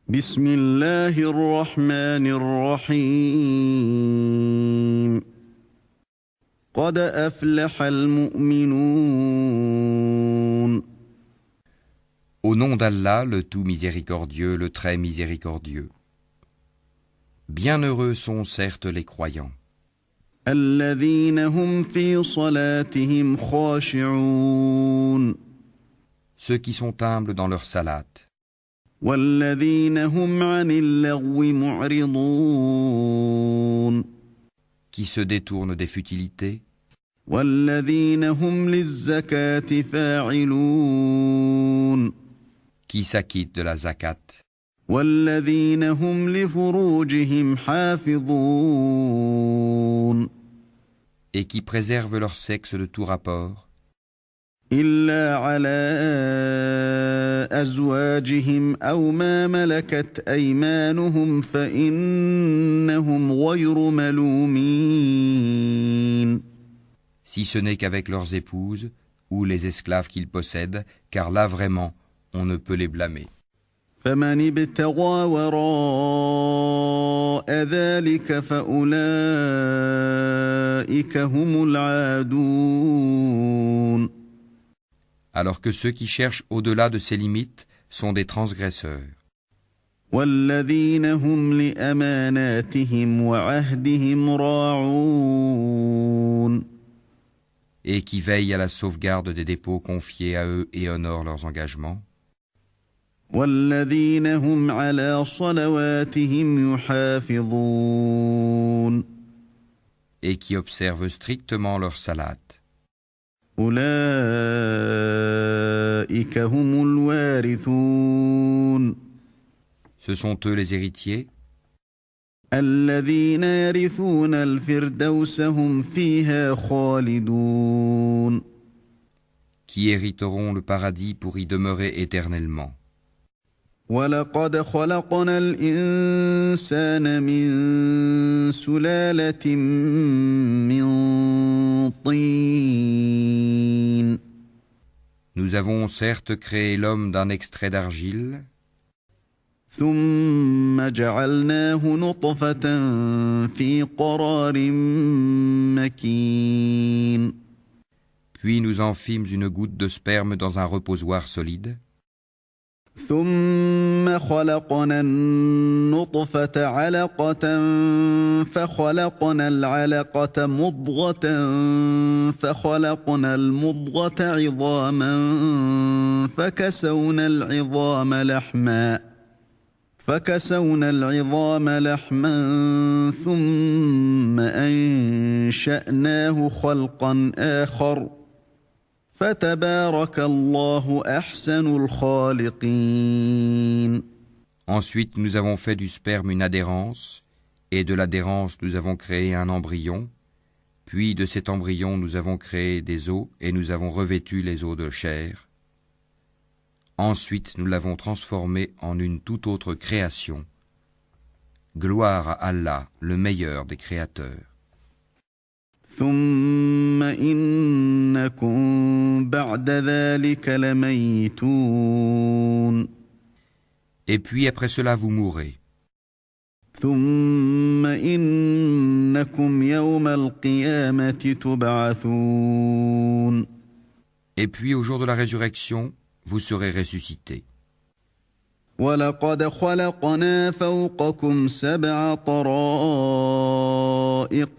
بسم الله الرحمن الرحيم قد أفلح المؤمنون Au nom d'Allah, le tout miséricordieux, le très miséricordieux. Bienheureux sont certes les croyants, الذين هم في صلاتهم خاشعون ceux qui sont humbles dans leur salate, والذين هم عن اللغو معرضون qui se détournent des futilités, والذين هم للزكاة فاعلون qui s'acquittent de la zakat, والذين هم لفروجهم حافظون et qui préservent leur sexe de tout rapport, إلا على أزواجهم أو ما ملكت أيمانهم فإنهم غير ملومين si ce n'est qu'avec leurs épouses ou les esclaves qu'ils possèdent, car là vraiment, on ne peut les blâmer. فمن ابتغى وراء ذلك فأولئك هم العادون Alors que ceux qui cherchent au-delà de ces limites sont des transgresseurs, والذين هم لأماناتهم وعهدهم راعون et qui veillent à la sauvegarde des dépôts confiés à eux et honorent leurs engagements, والذين هم على صلواتهم يحافظون et qui observent strictement leur salate. أولئك هم الوارثون Ce sont eux les héritiers, الذين يرثون الفردوس هم فيها خالدون qui hériteront le paradis pour y demeurer éternellement. ولقد خلقنا الإنسان من سلالة من طين Nous avons certes créé l'homme d'un extrait d'argile, ثم جعلناه نطفة في قرار مكين puis nous en fîmes une goutte de sperme dans un reposoir solide, ثم خلقنا النطفة علقة فخلقنا العلقة مضغة فخلقنا المضغة عظاما فكسونا العظام لحما ثم أنشأناه خلقا آخر فتبارك الله أحسن الخالقين. Ensuite, nous avons fait du sperme une adhérence, et de l'adhérence, nous avons créé un embryon, puis de cet embryon, nous avons créé des os, et nous avons revêtu les os de chair. Ensuite, nous l'avons transformé en une toute autre création. Gloire à Allah, le meilleur des créateurs. ثم إنكم بعد ذلك لميتون Et puis après cela, vous mourrez. ثم إنكم يوم القيامة تبعثون Et puis au jour de la résurrection, vous serez ressuscités. ولقد خلقنا فوقكم 7 طرائق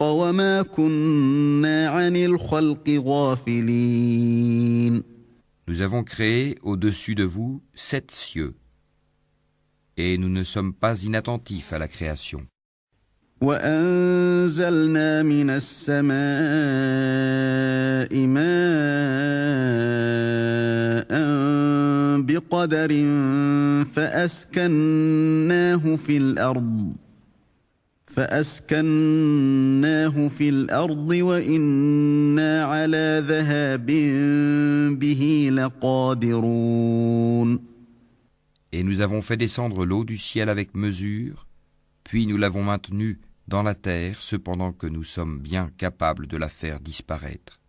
وما كنا عن الخلق غافلين Nous avons créé au-dessus de vous 7 cieux, et nous ne sommes pas inattentifs à la création. وأنزلنا من السماء ماء بقدر فأسكناه في الأرض وإنا على ذهاب به لقادرون. Et nous avons fait descendre l'eau du ciel avec mesure, puis nous l'avons maintenue dans la terre, cependant que nous sommes bien capables de la faire disparaître.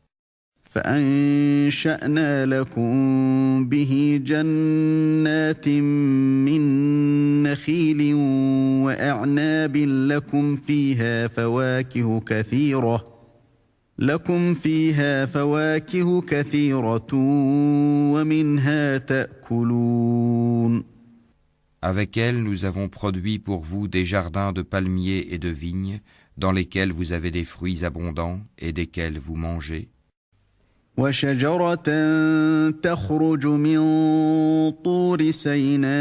فأنشأنا لكم به جنات من نخيل وأعناب لكم فيها فواكه كثيرة ومنها تأكلون. Avec elle, nous avons produit pour vous des jardins de palmiers et de vignes, dans lesquels vous avez des fruits abondants et desquels vous mangez. وشجرة تخرج من طور سيناء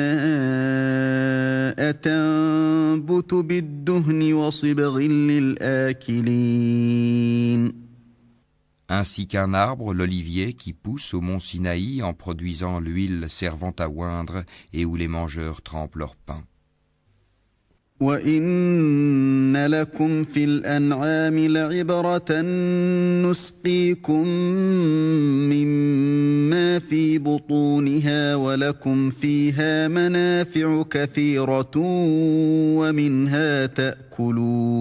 تنبت بالدهن وصبغ للآكلين. Ainsi qu'un arbre, l'olivier, qui pousse au mont Sinaï en produisant l'huile servant à oindre et où les mangeurs trempent leur pain. وَإِنَّ لَكُمْ فِي الْأَنْعَامِ لَعِبْرَةً نُسْقِيكُم مِّمَّا فِي بُطُونِهَا وَلَكُمْ فِيهَا مَنَافِعُ كَثِيرَةٌ وَمِنْهَا تَأْكُلُونَ.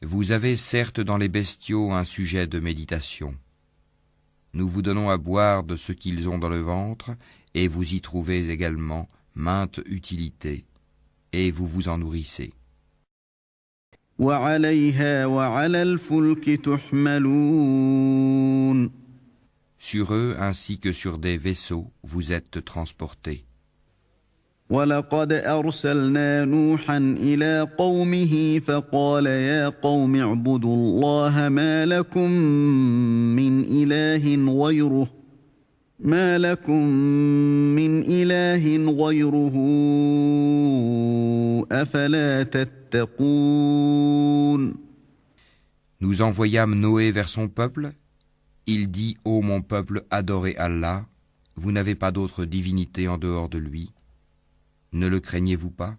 Vous avez certes dans les bestiaux un sujet de méditation. Nous vous donnons à boire de ce qu'ils ont dans le ventre, et vous y trouvez également maintes utilités, et vous vous en nourrissez. وَعَلَيْهَا وَعَلَى الْفُلْكِ تُحْمَلُونَ. Sur eux ainsi que sur des vaisseaux, vous êtes transportés. وَلَقَدْ أَرْسَلْنَا نُوحًا إِلَىٰ قَوْمِهِ فَقَالَ يَا قَوْمِ اعْبُدُوا اللَّهَ مَا لَكُم مِّنْ إِلَٰهٍ غَيْرُهُ أَفَلَا تَتَّقُونَ. Nous envoyâmes Noé vers son peuple. Il dit, ô mon peuple, adorez Allah, vous n'avez pas d'autre divinité en dehors de lui. Ne le craignez-vous pas?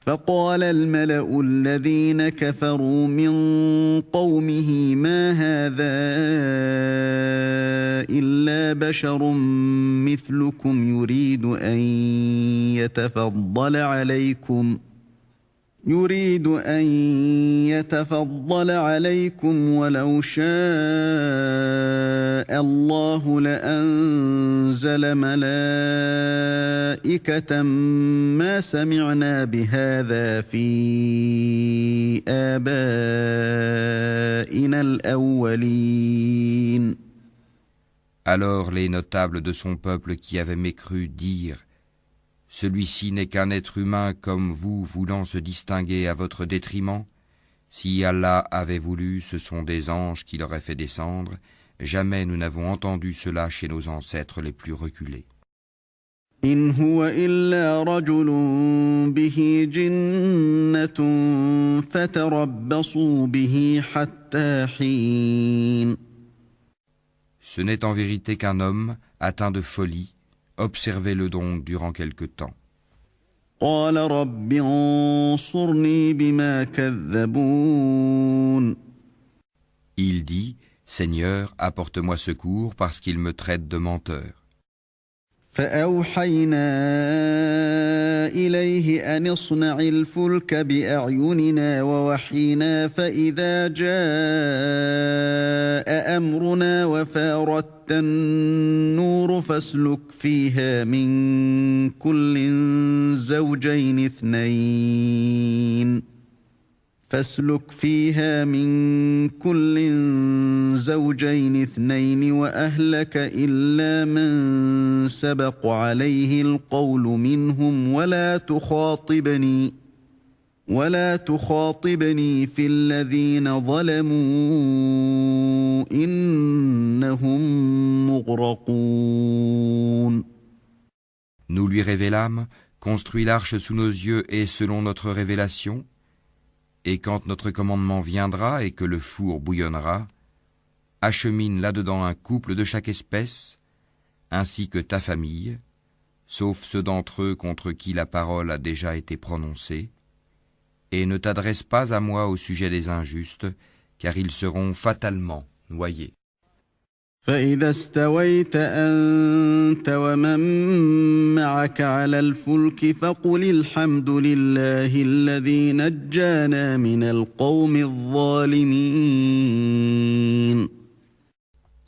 فقال الملأ الذين كفروا من قومه ما هذا إلا بشر مثلكم يريد أن يتفضل عليكم ولو شاء الله لأنزل ملائكة ما سمعنا بهذا في آبائنا الأولين. Alors les notables de son peuple qui avaient mécru dirent: Celui-ci n'est qu'un être humain comme vous, voulant se distinguer à votre détriment. Si Allah avait voulu, ce sont des anges qui l'auraient fait descendre. Jamais nous n'avons entendu cela chez nos ancêtres les plus reculés. إن هو إلا رجل به جنة فتربصوا به حتى حين. Ce n'est en vérité qu'un homme atteint de folie. Observez-le donc durant quelque temps. قال رب انصرني بما كذبون. Il dit: Seigneur, apporte-moi secours parce qu'ils me traitent de menteur. فأوحينا إليه أن اصنع الفلك بأعيننا ووحينا فإذا جاء أمرنا وفارت النور فاسلك فيها من كل زوجين اثنين وأهلك إلا من سبق عليه القول منهم ولا تخاطبني في الذين ظلموا إنهم مغرقون. Nous lui révélâmes: Construis l'arche sous nos yeux et selon notre révélation. Et quand notre commandement viendra et que le four bouillonnera, achemine là-dedans un couple de chaque espèce, ainsi que ta famille, sauf ceux d'entre eux contre qui la parole a déjà été prononcée, et ne t'adresse pas à moi au sujet des injustes, car ils seront fatalement noyés. فإذا استويت أنت ومن معك على الفلك فقل الحمد لله الذي نجانا من القوم الظالمين.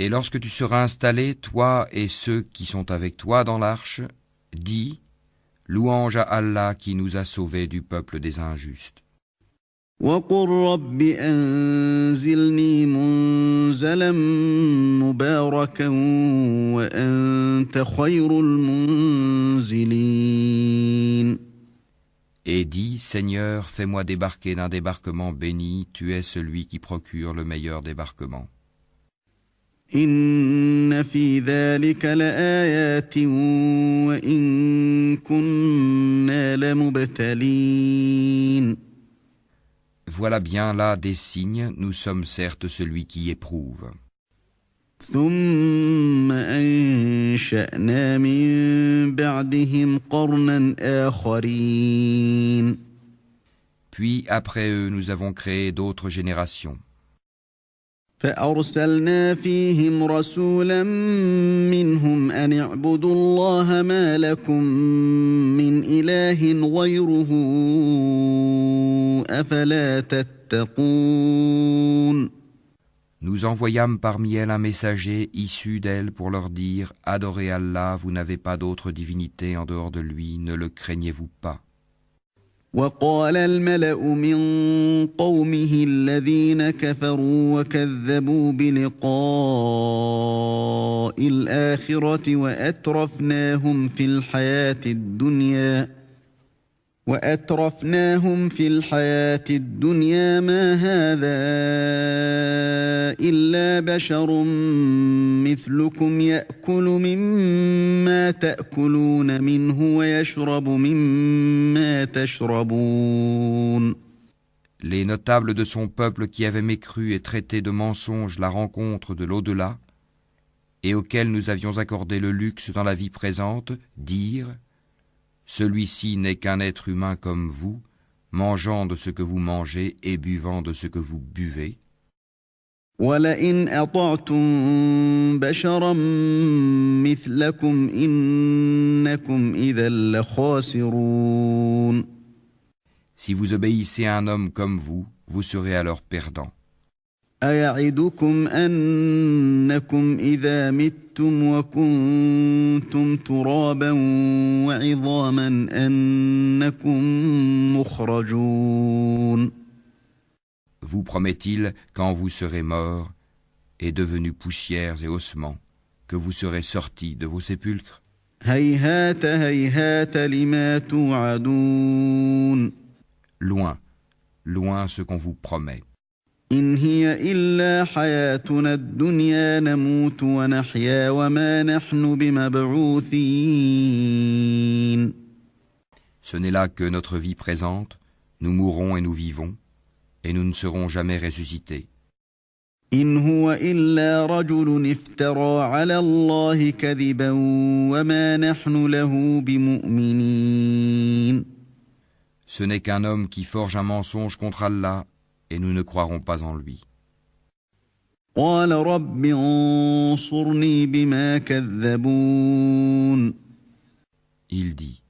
Et lorsque tu seras installé, toi et ceux qui sont avec toi dans l'arche, dis: Louange à Allah qui nous a sauvés du peuple des injustes. وقل رب أنزلني منزلا مباركا وأنت خير المنزلين. Et dis, Seigneur, fais-moi débarquer d'un débarquement béni, tu es celui qui procure le meilleur débarquement. إن في ذلك لآيات وإن كنا لمبتلين. Voilà bien là des signes, nous sommes certes celui qui éprouve. ثم أنشأنا من بعدهم قرنا آخرين. Puis après eux, nous avons créé d'autres générations. فأرسلنا فيهم رسولا منهم أن اعبدوا الله ما لكم من إله غيره أفلا تتقون. Nous envoyâmes parmi elles un messager issu d'elles pour leur dire « Adorez Allah, vous n'avez pas d'autre divinité en dehors de lui, ne le craignez-vous pas ?» وقال الملأ من قومه الذين كفروا وكذبوا بلقاء الآخرة وأترفناهم في الحياة الدنيا ما هذا إلا بشر مثلكم يأكل مما تأكلون منه ويشرب مما تشربون. Les notables de son peuple qui avaient mécru et traité de mensonge la rencontre de l'au-delà, et auxquels nous avions accordé le luxe dans la vie présente, dirent « Celui-ci n'est qu'un être humain comme vous, mangeant de ce que vous mangez et buvant de ce que vous buvez. » وَلَئِنْ أَطَعْتُمْ بَشَرًا مِثْلَكُمْ إِنَّكُمْ إِذًا لَخَاسِرُونَ. Si vous obéissez à un homme comme vous, vous serez alors perdant. أَيَعِدُكُمْ أَنَّكُمْ إِذَا مِتُّمْ وَكُنْتُمْ تُرَابًا وَعِظَامًا أَنَّكُمْ مُخْرَجُونَ. Vous promet-il, quand vous serez morts et devenus poussières et ossements, que vous serez sortis de vos sépulcres? هَيْهَاتَ هَيْهَاتَ لِمَا تُوعَدُونَ. Loin, loin ce qu'on vous promet. إِنْ هِيَ إِلَّا حَيَاتُنَا الدُّنْيَا نَمُوتُ وَنَحْيَا وَمَا نَحْنُ بِمَبْعُوثِينَ. Ce n'est là que notre vie présente, nous mourrons et nous vivons, et nous ne serons jamais ressuscités. إِنْ هُوَ إِلَّا رَجُلٌ افْتَرَى عَلَى اللَّهِ كَذِبًا وَمَا نَحْنُ لَهُ بِمُؤْمِنِينَ. Ce n'est qu'un homme qui forge un mensonge contre Allah, et nous ne croirons pas en lui. قَالَ رَبِّ انصُرْنِي بِمَا كَذَّبُونِ. Il dit,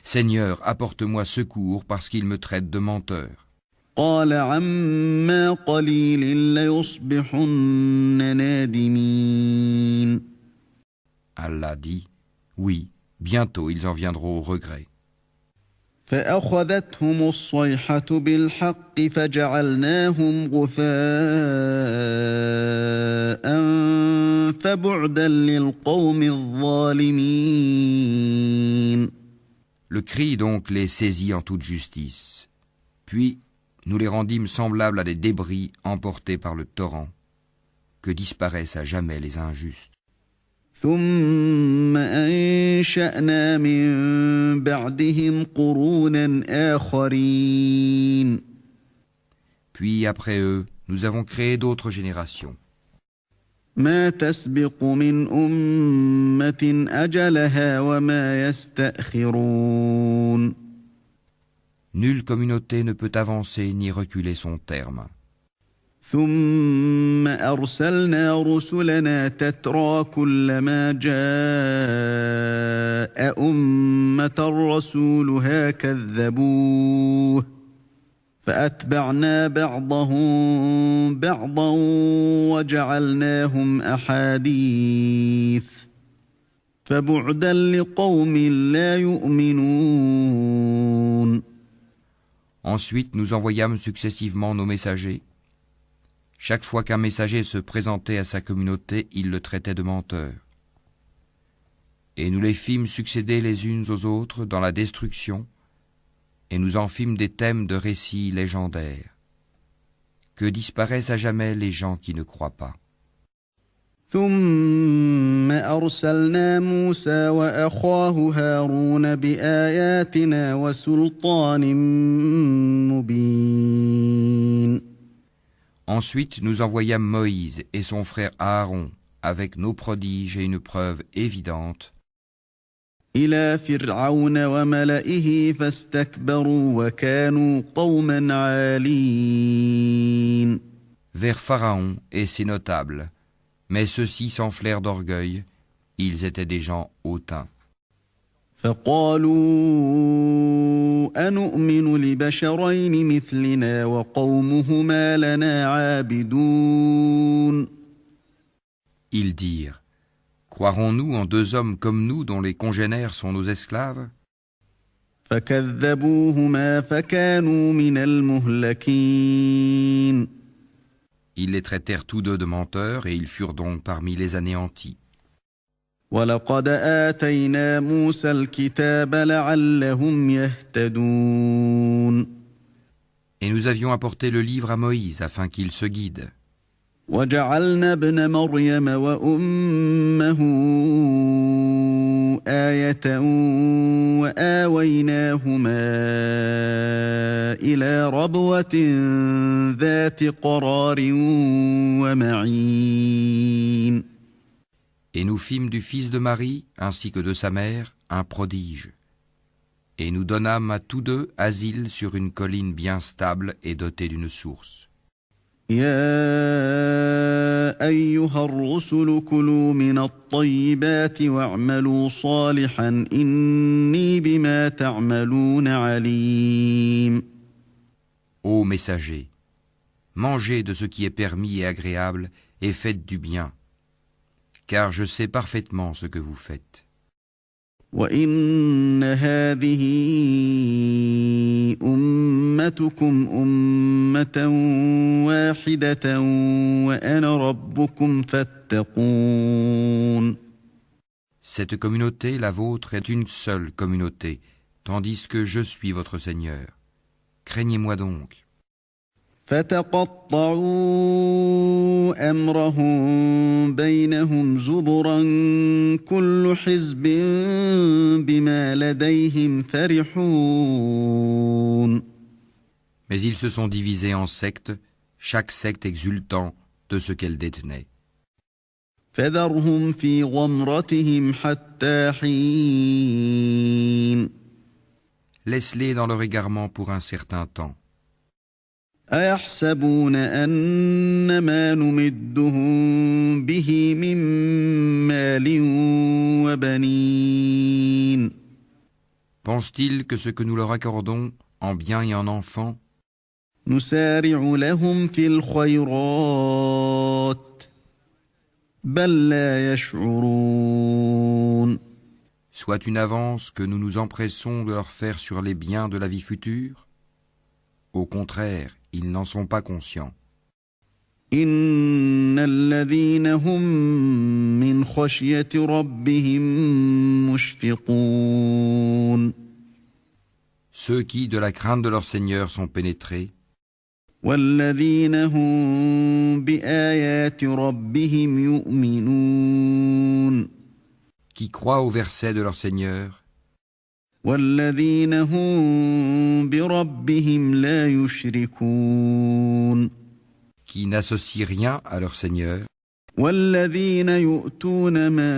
Seigneur, apporte-moi secours parce qu'il me traite de menteur. قَالَ عَمَّا قَلِيلٍ لَيُصْبِحُنَّ نَادِمِينَ. Allah dit, oui, bientôt ils en viendront au regret. فأخذتهم الصيحة بالحق فجعلناهم غثاء فبعدا للقوم الظالمين. Le cri donc les saisit en toute justice. Puis nous les rendîmes semblables à des débris emportés par le torrent, que disparaissent à jamais les injustes. ثم أنشأنا من بعدهم قرونا آخرين. Puis après eux, nous avons créé d'autres générations. ما تسبق من أمة أجلها وما يستأخرون. Nulle communauté ne peut avancer ni reculer son terme. ثم أرسلنا رسلنا تترى كلما جاء أمة رسولها كذبوه فأتبعنا بعضهم بعضا وجعلناهم أحاديث فبعدا لقوم لا يؤمنون. Ensuite, nous envoyâmes successivement nos messagers. Chaque fois qu'un messager se présentait à sa communauté, il le traitait de menteur. Et nous les fîmes succéder les unes aux autres dans la destruction, et nous en fîmes des thèmes de récits légendaires. Que disparaissent à jamais les gens qui ne croient pas. ثم أرسلنا موسى وأخاه هارون بآياتنا وسلطان مبين. Ensuite, nous envoyâmes Moïse et son frère Aaron avec nos prodiges et une preuve évidente إلى فرعون وملئه فاستكبروا وكانوا قوما عالين. vers Pharaon et ses notables. Mais ceux-ci s'enflèrent d'orgueil, ils étaient des gens hautains. فقالوا أنؤمن لبشرين مثلنا وقومهما لنا عابدون. Ils dirent, croirons-nous en deux hommes comme nous dont les congénères sont nos esclaves? فكذبوهما فكانوا من المهلكين. Ils les traitèrent tous deux de menteurs et ils furent donc parmi les anéantis. وَلَقَدْ آتَيْنَا مُوسَى الْكِتَابَ لَعَلَّهُمْ يَهْتَدُونَ. Et nous avions apporté le livre à Moïse afin qu'il se guide. وَجَعَلْنَا ابْنَ مَرْيَمَ وَأُمَّهُ آيَةً وَآوَيْنَاهُمَا إِلَى رَبْوَةٍ ذَاتِ قَرَارٍ وَمَعِينٍ. Et nous fîmes du fils de Marie, ainsi que de sa mère, un prodige. Et nous donnâmes à tous deux asile sur une colline bien stable et dotée d'une source. يا أيها الرسل كلوا من الطيبات واعملوا صالحا إني بما تعملون عليم. Ô messagers, mangez de ce qui est permis et agréable et faites du bien, car je sais parfaitement ce que vous faites. وإن هذه أمتكم أمة واحدة وأنا ربكم فاتقون. Cette communauté, la vôtre, est une seule communauté, tandis que je suis votre Seigneur. Craignez-moi donc. فتقطعوا أمرهم بينهم زبرا كل حزب بما لديهم فرحون. Mais ils se sont divisés en sectes, chaque secte exultant de ce qu'elle détenait. فذرهم في غمرتهم حتى حين. Laisse-les dans leur égarement pour un certain temps. أيحسبون أن ما نمدهم به من مال وبنين. Pense-t-il que ce que nous leur accordons en biens et en enfants, نسارع لهم في الخيرات بل لا يشعرون. soit une avance que nous nous empressons de leur faire sur les biens de la vie future? Au contraire, ils n'en sont pas conscients. إن الذين هم من خشية ربهم مشفقون. Ceux qui, de la crainte de leur Seigneur, sont pénétrés, والذين هم بآيات ربهم يؤمنون. qui croient au verset de leur Seigneur, والذين هم بربهم لا يشركون. qui n'associent rien à leur Seigneur, والذين يؤتون ما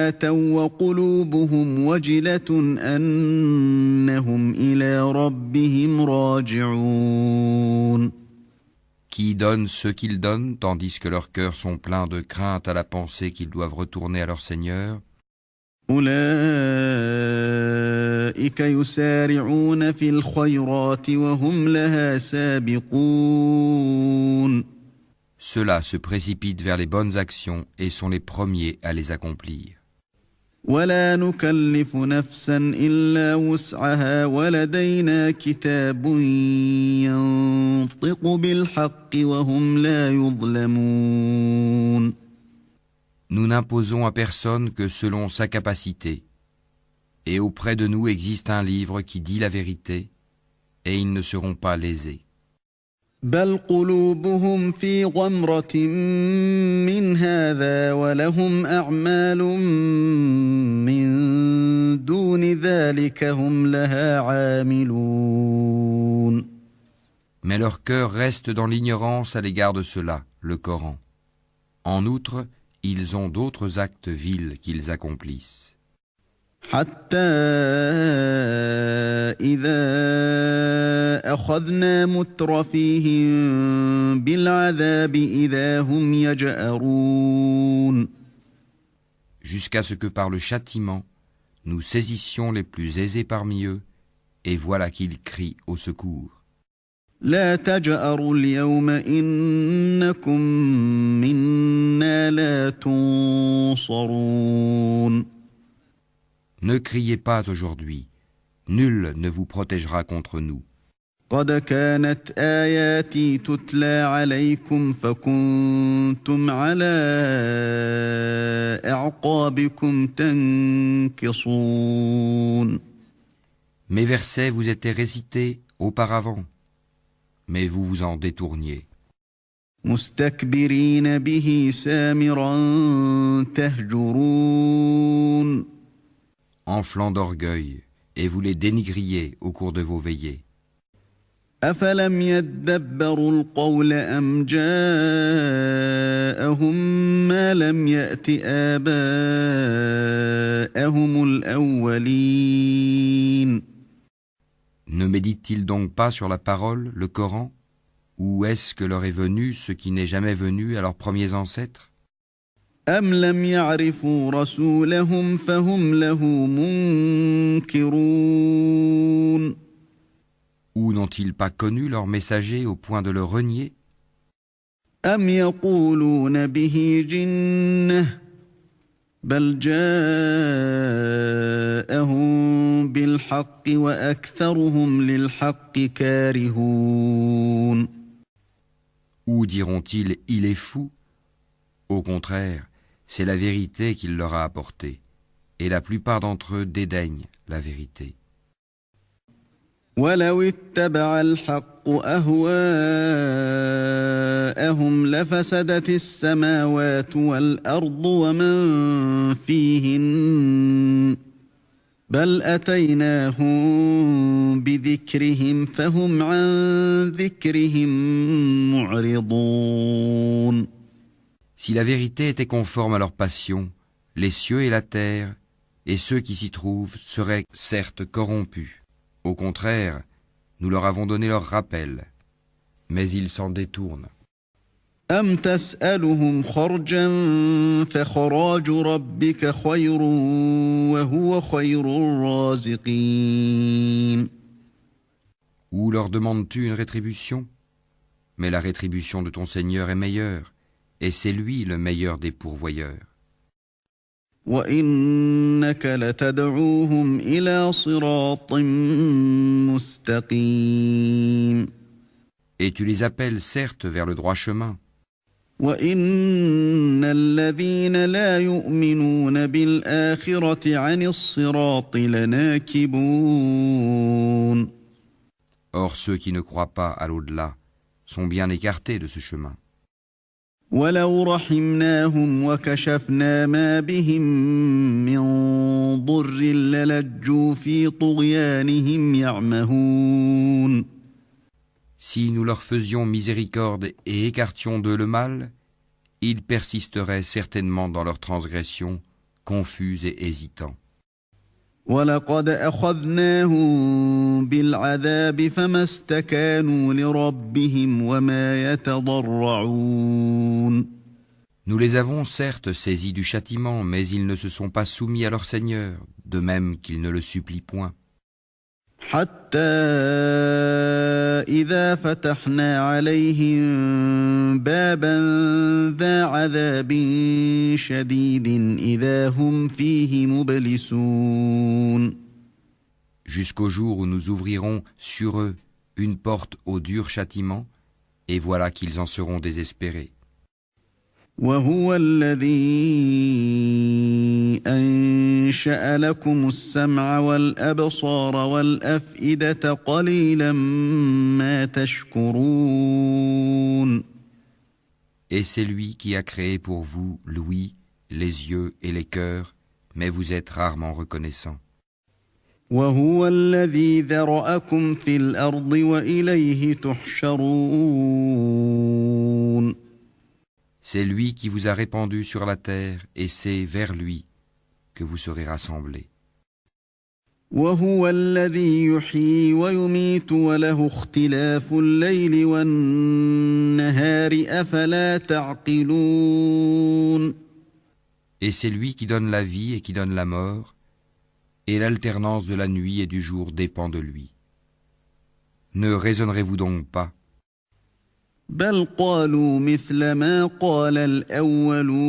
آتوا وقلوبهم وجلة أنهم إلى ربهم راجعون. qui donnent ce qu'ils donnent, tandis que leurs cœurs sont pleins de crainte à la pensée qu'ils doivent retourner à leur Seigneur. أولئك يسارعون في الخيرات وهم لها سابقون. ceux-là se précipitent vers les bonnes actions et sont les premiers à les accomplir. ولا نكلف نفسا إلا وسعها ولدينا كتاب ينطق بالحق وهم لا يظلمون. Nous n'imposons à personne que selon sa capacité, et auprès de nous existe un livre qui dit la vérité, et ils ne seront pas lésés. بل قلوبهم في غمرة من هذا ولهم أعمال من دون ذلك هم لها عاملون. Mais leur cœur reste dans l'ignorance à l'égard de cela, le Coran. En outre, ils ont d'autres actes vils qu'ils accomplissent. حتى إذا أخذنا مترفيهم بالعذاب إذا هم يجأرون. Jusqu'à ce que par le châtiment, nous saisissions les plus aisés parmi eux, et voilà qu'ils crient au secours. لا تجأروا اليوم إنكم منا لا تنصرون. Ne criez pas aujourd'hui, nul ne vous protégera contre nous. قد كانت آياتي تتلى عليكم فكنتم على أعقابكم تنكصون. Mes versets vous étaient récités auparavant, mais vous vous en détourniez. مستكبرين به سامرا تهجرون. Enflants d'orgueil, et vous les dénigriez au cours de vos veillées. أفلم يدبروا القول أم جاءهم ما لم يأت آباءهم الأولين. Ne médite-t-il donc pas sur la parole, le Coran, ou est-ce que leur est venu ce qui n'est jamais venu à leurs premiers ancêtres? أم لم يعرفوا رسولهم فهم له منكرون. Ou n'ont-ils pas connu leur messager au point de le renier? أم يقولون به جنة بل جاءهم بالحق وأكثرهم للحق كارهون. Ou diront-ils, il est fou? Au contraire, c'est la vérité qu'il leur a apportée, et la plupart d'entre eux dédaignent la vérité. ولو اتبع الحق أهواءهم لفسدت السماوات والأرض ومن فيهن بل أتيناهم بذكرهم فهم عن ذكرهم معرضون. Si la vérité était conforme à leur passion, les cieux et la terre, et ceux qui s'y trouvent, seraient certes corrompus. Au contraire, nous leur avons donné leur rappel, mais ils s'en détournent. أم تسألهم خرجا فخراج ربك خير وهو خير الرازقين. Ou leur demandes-tu une rétribution? Mais la rétribution de ton Seigneur est meilleure, et c'est lui le meilleur des pourvoyeurs. وإنك لتدعوهم إلى صراط مستقيم. Et tu les appelles certes vers le droit chemin. وإن الذين لا يؤمنون بالآخرة عن الصراط لناكبون. Or ceux qui ne croient pas à l'au-delà sont bien écartés de ce chemin. ولو رحمناهم وكشفنا ما بهم من ضر للجوا في طغيانهم يعمهون. Si nous leur faisions miséricorde et écartions d'eux le mal, ils persisteraient certainement dans leur transgression, confus et hésitants. ولقد أخذناهم بالعذاب فما استكانوا لربهم وما يتضرعون. Nous les avons certes saisis du châtiment, mais ils ne se sont pas soumis à leur Seigneur, de même qu'ils ne le supplient point. حتى إذا فتحنا عليهم بابا ذا عذاب شديد إذا هم فيه مبلسون. Jusqu'au jour où nous ouvrirons sur eux une porte au dur châtiment, et voilà qu'ils en seront désespérés. وهو الذي أنشأ لكم السمع والأبصار والأفئدة قليلا ما تشكرون. Et c'est lui qui a créé pour vous l'ouïe, les yeux et les cœurs, mais vous êtes rarement reconnaissants. وهو الذي ذرأكم في الأرض وإليه تحشرون. C'est lui qui vous a répandu sur la terre, et c'est vers lui que vous serez rassemblés. وهو الذي يحيي ويميت وله اختلاف الليل والنهار أفلا تعقلون. Et c'est lui qui donne la vie et qui donne la mort, et l'alternance de la nuit et du jour dépend de lui. Ne raisonnerez-vous donc pas? بل قالوا مثل ما قال الأولون.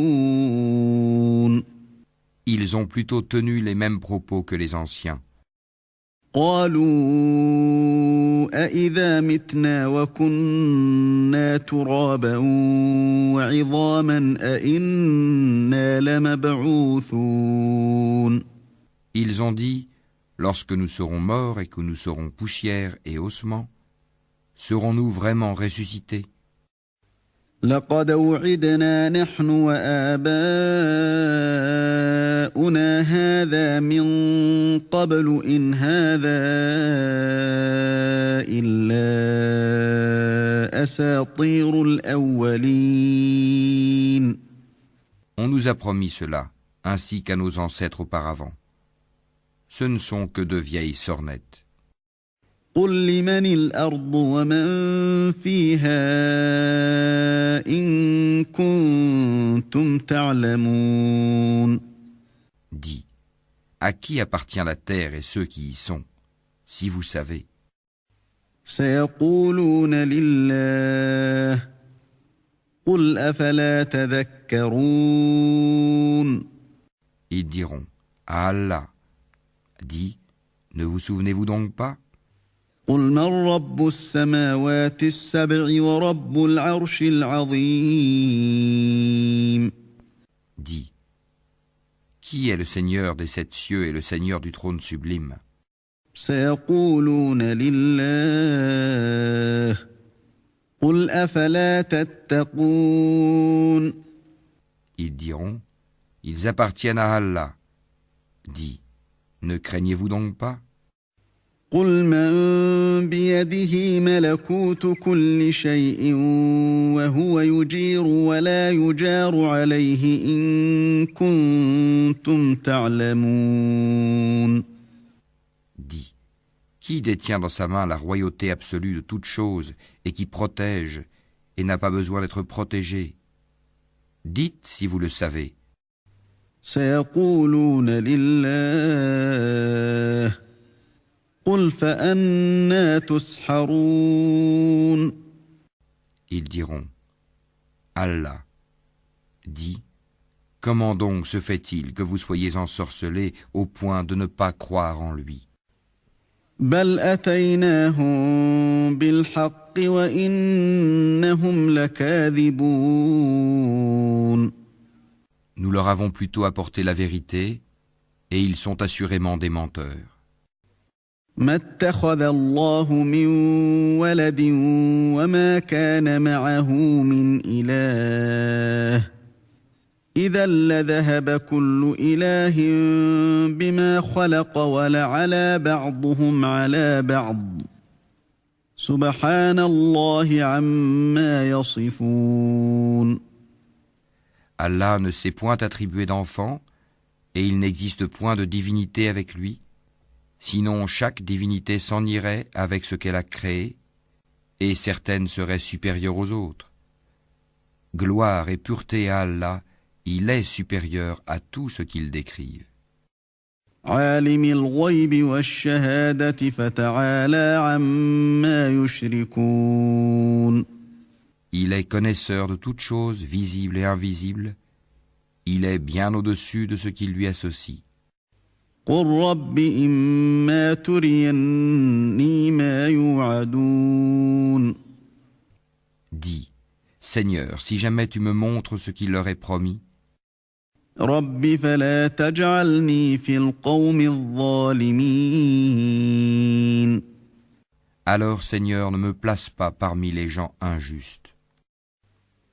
Ils ont plutôt tenu les mêmes propos que les anciens. قالوا أإذا متنا وكنا ترابا وعظاما أإنا لمبعوثون. Ils ont dit, lorsque nous serons morts et que nous serons poussière et ossements, serons-nous vraiment ressuscités? لقد وعدنا نحن وآباؤنا هذا من قبل إن هذا إلا أساطير الأولين. On nous a promis cela, ainsi qu'à nos ancêtres auparavant. Ce ne sont que de vieilles sornettes. قل لمن الأرض ومن فيها إن كنتم تعلمون. Dis, à qui appartient la terre et ceux qui y sont, si vous savez? سيقولون لله قل أفلا تذكرون. Ils diront, à Allah. Dis, ne vous souvenez-vous donc pas? قل من رب السماوات السبع ورب العرش العظيم. Dis, qui est le Seigneur des 7 cieux et le Seigneur du trône sublime? سيقولون لله قل أفلا تتقون. Ils diront, ils appartiennent à Allah. Dis, ne craignez-vous donc pas? قل من بيده ملكوت كل شيء وهو يجير ولا يجار عليه إن كنتم تعلمون. Dis, qui détient dans sa main la royauté absolue de toutes choses et qui protège et n'a pas besoin d'être protégé? Dites si vous le savez. سيقولون لله قل فأنى تسحرون. Ils diront, Allah. Dis, comment donc se fait-il que vous soyez ensorcelés au point de ne pas croire en lui? بل أتيناهم بالحق وإنهم لكاذبون. Nous leur avons plutôt apporté la vérité, et ils sont assurément des menteurs. ما اتخذ الله من ولد وما كان معه من إله إذا لذهب كل إله بما خلق ولعلى بعضهم على بعض سبحان الله عما يصفون. Allah ne s'est point attribué d'enfant, et il n'existe point de divinité avec lui. Sinon chaque divinité s'en irait avec ce qu'elle a créé, et certaines seraient supérieures aux autres. Gloire et pureté à Allah, il est supérieur à tout ce qu'ils décrivent. عالم الغيب والشهادة فتعالى عما يشركون. Il est connaisseur de toutes choses, visibles et invisibles. Il est bien au-dessus de ce qui lui associe. قل رب إما تريني ما يوعدون. Dis, Seigneur, si jamais tu me montres ce qu'il leur est promis, رب فلا تجعلني في القوم الظالمين. alors Seigneur, ne me place pas parmi les gens injustes.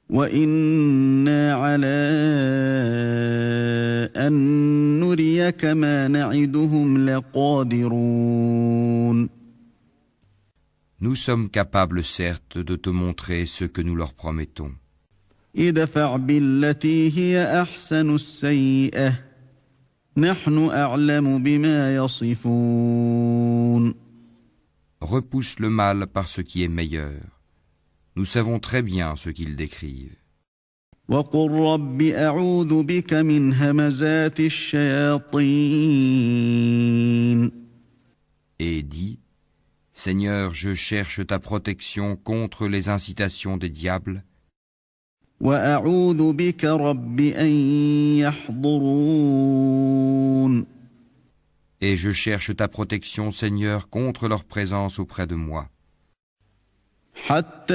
وإنا على أن نريك ما نعدهم لقادرون. Nous sommes capables, certes, de te montrer ce que nous leur promettons. ادفع بالتي هي أحسن السيئة نحن أعلم بما يصفون. Repousse le mal par ce qui est meilleur. Nous savons très bien ce qu'ils décrivent. وقل رب أعوذ بك من همزات الشياطين. Et dis, Seigneur, je cherche ta protection contre les incitations des diables, وأعوذ بك رب أن يحضرون. et je cherche ta protection, Seigneur, contre leur présence auprès de moi. حتى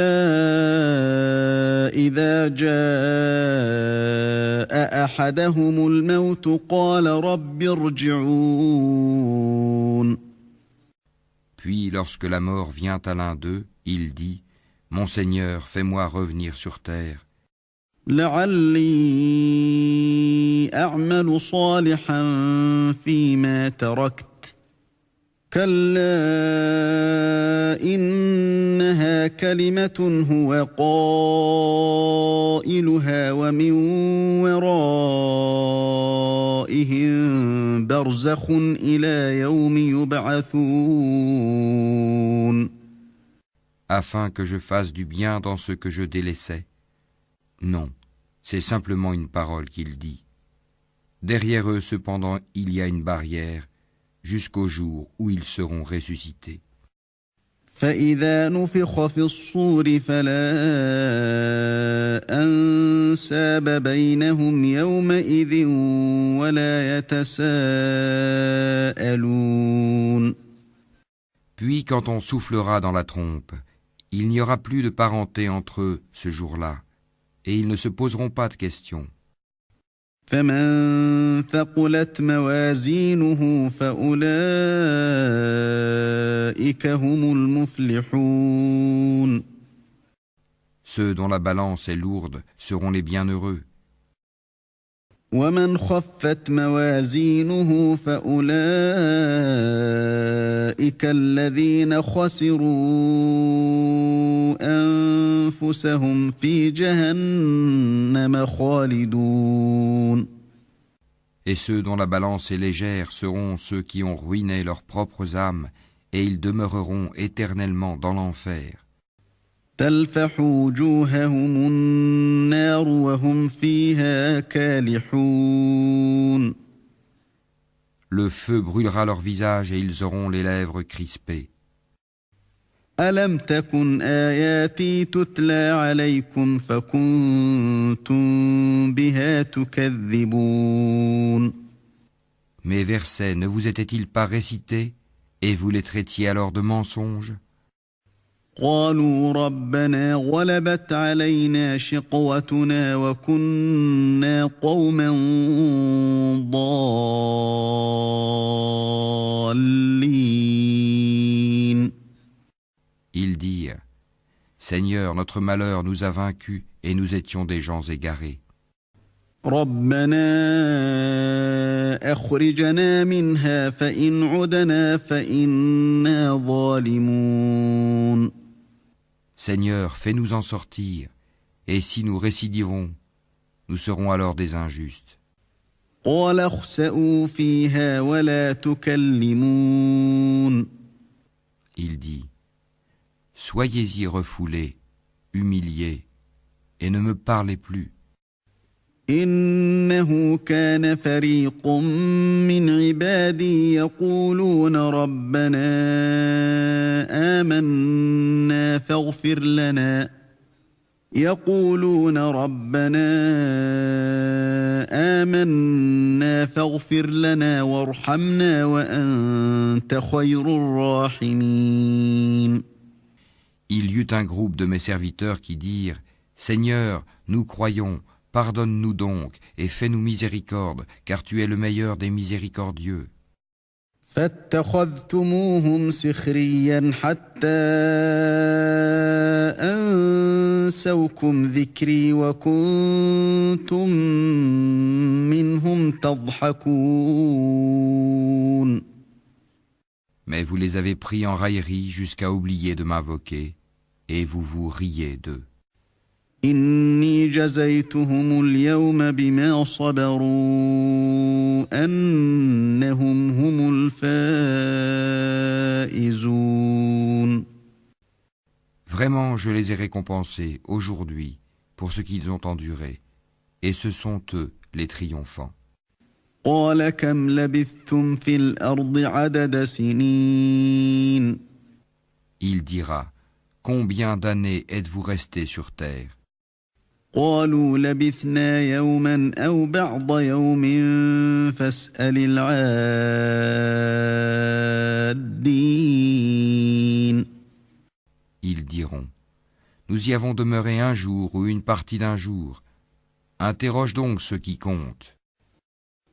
إذا جاء أحدهم الموت قال رب ارجعون. Puis, lorsque la mort vient à l'un d'eux, il dit, Mon Seigneur, fais-moi revenir sur terre, لعلي أعمل صالحا فيما تركت كلا إنها كلمة هو قائلها ومن ورائهم برزخ إلى يوم يبعثون. afin que je fasse du bien dans ce que je délaissais. Non, c'est simplement une parole qu'il dit. Derrière eux, cependant, il y a une barrière jusqu'au jour où ils seront ressuscités. فإذا نفخ في الصور فلا أنساب بينهم يومئذ ولا يتساءلون. Puis, quand on soufflera dans la trompe, il n'y aura plus de parenté entre eux ce jour-là, et ils ne se poseront pas de questions. فمن ثقلت موازينه فأولئك هم المفلحون. Ceux dont la balance est lourde seront les bienheureux. ومن خفت موازينه فأولئك الذين خسروا أنفسهم في جهنم خالدون. Et ceux dont la balance est légère seront ceux qui ont ruiné leurs propres âmes, et ils demeureront éternellement dans l'enfer. تلفح وجوههم النار وهم فيها كالحون. Le feu brûlera leur visage et ils auront les lèvres crispées. ألم تكن آياتي تتلى عليكم فكنتم بها تكذبون. Mes versets ne vous étaient-ils pas récités, et vous les traitiez alors de mensonges? قالوا ربنا غلبت علينا شقوتنا وكنا قوما ضالين. Ils dirent, Seigneur, notre malheur nous a vaincus et nous étions des gens égarés. ربنا أخرجنا منها فإن عدنا فإنا ظالمون. Seigneur, fais-nous en sortir, et si nous récidivons, nous serons alors des injustes. قال اخسئوا فيها ولا تكلمون. Il dit, Soyez-y refoulés, humiliés, et ne me parlez plus. إنه كان فريق من عبادي يقولون ربنا آمنا فاغفر لنا وارحمنا وأنت خير الراحمين. Il y eut un groupe de mes serviteurs qui dirent « Seigneur, nous croyons, pardonne-nous donc et fais-nous miséricorde, car tu es le meilleur des miséricordieux. » فاتخذتموهم سخريا حتى أنسوكم ذكري وكنتم منهم تضحكون. Mais vous les avez pris en raillerie jusqu'à oublier de m'invoquer, et vous vous riez d'eux. إني جزيتهم اليوم بما صبروا أنهم هم الفائزون. Vraiment, je les ai récompensés aujourd'hui pour ce qu'ils ont enduré, et ce sont eux les triomphants. قال كم لبثتم في الأرض عدد سنين. Il dira, combien d'années êtes-vous restés sur terre? قالوا لبثنا يوما أو بعض يوم فاسأل العادين. Ils diront, nous y avons demeuré un jour ou une partie d'un jour. Interroge donc ceux qui comptent.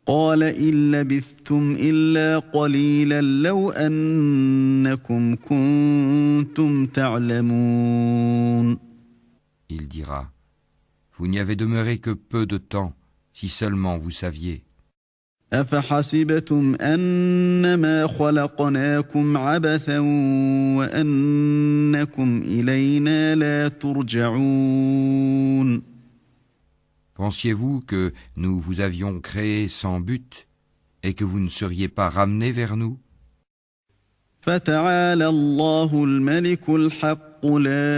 قال إن لبثتم إلا قليلا لو أنكم كنتم تعلمون. Il dira, vous n'y avez demeuré que peu de temps, si seulement vous saviez. أفحسبتم أنما خلقناكم عبثا وأنكم إلينا لا ترجعون. Pensiez-vous que nous vous avions créé sans but et que vous ne seriez pas ramenés vers nous? فتعالى الله الملك الحق لا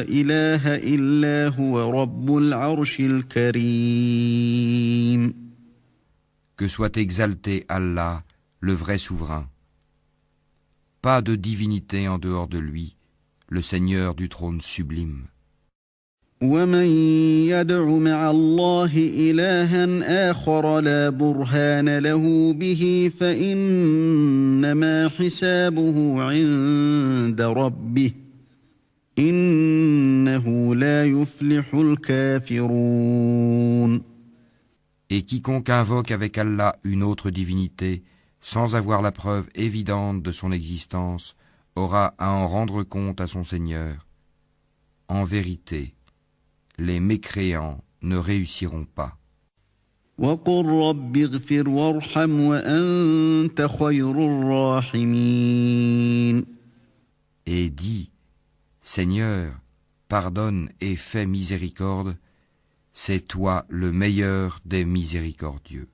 إله إلا هو رب العرش الكريم. Que soit exalté Allah, le vrai souverain. Pas de divinité en dehors de lui, le Seigneur du trône sublime. ومن يدع مع الله إلها آخر لا برهان له به فإنما حسابه عند ربه إنه لا يفلح الكافرون. Et quiconque invoque avec Allah une autre divinité, sans avoir la preuve évidente de son existence, aura à en rendre compte à son Seigneur. En vérité, les mécréants ne réussiront pas. وقل رب اغفر وارحم وأنت خير الراحمين. Et dis, Seigneur, pardonne et fais miséricorde, c'est toi le meilleur des miséricordieux.